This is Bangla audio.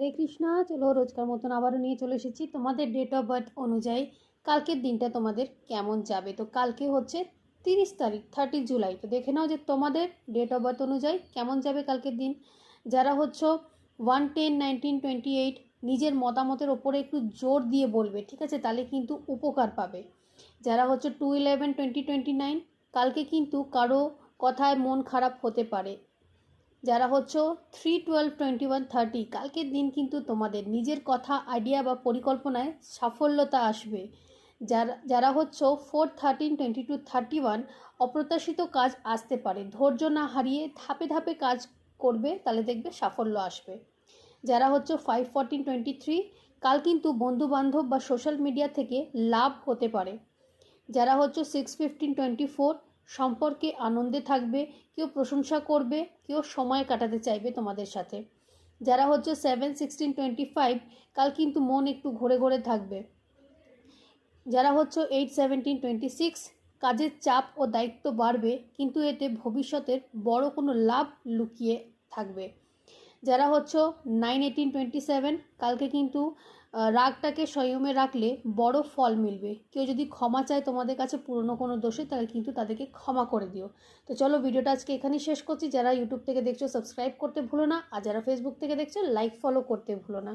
হরে কৃষ্ণা। চলো রোজকার মতন আবারও নিয়ে চলে এসেছি তোমাদের ডেট অফ বার্থ অনুযায়ী কালকের দিনটা তোমাদের কেমন যাবে। তো কালকে হচ্ছে 30 তারিখ, 30 জুলাই। তো দেখে নাও যে তোমাদের ডেট অফ বার্থ অনুযায়ী কেমন যাবে কালকের দিন। যারা হচ্ছে 1-10-19-28 নিজের মতামতের ওপরে একটু জোর দিয়ে বলবে, ঠিক আছে, তাহলে কিন্তু উপকার পাবে। যারা হচ্ছে 2-11-20-29 কালকে কিন্তু কারো কথায় মন খারাপ হতে পারে। যারা হচ্ছে 3-12-21-30 কালকের দিন কিন্তু তোমাদের নিজের কথা, আইডিয়া বা পরিকল্পনায় সাফল্যতা আসবে। যারা হচ্ছে 4-13-22-31 অপ্রত্যাশিত কাজ আসতে পারে। ধৈর্য না হারিয়ে ধাপে ধাপে কাজ করবে, তাহলে দেখবে সাফল্য আসবে। যারা হচ্ছে 5-14-23 কাল কিন্তু বন্ধুবান্ধব বা সোশ্যাল মিডিয়া থেকে লাভ হতে পারে। যারা হচ্ছে 6-15-24 সম্পর্কে আনন্দে থাকবে, কেউ প্রশংসা করবে, কেউ সময় কাটাতে চাইবে তোমাদের সাথে। যারা হচ্ছে 7-16-25 কাল কিন্তু মন একটু ঘুরে ঘুরে থাকবে। যারা হচ্ছে 8-17-26 কাজের চাপ ও দায়িত্ব বাড়বে, কিন্তু এতে ভবিষ্যতের বড় কোনো লাভ লুকিয়ে থাকবে। যারা হচ্ছে 9-18-27 কালকে কিন্তু রাগটাকে সংযমে রাখলে বড় ফল মিলবে। কেউ যদি ক্ষমা চায় তোমাদের কাছে পুরনো কোনো দোষে, তাহলে কিন্তু তাদেরকে ক্ষমা করে দিও। তো চলো ভিডিওটা আজকে এখানেই শেষ করছি। যারা ইউটিউব থেকে দেখছো সাবস্ক্রাইব করতে ভুলো না, আর যারা ফেসবুক থেকে দেখছো লাইক ফলো করতে ভুলো না।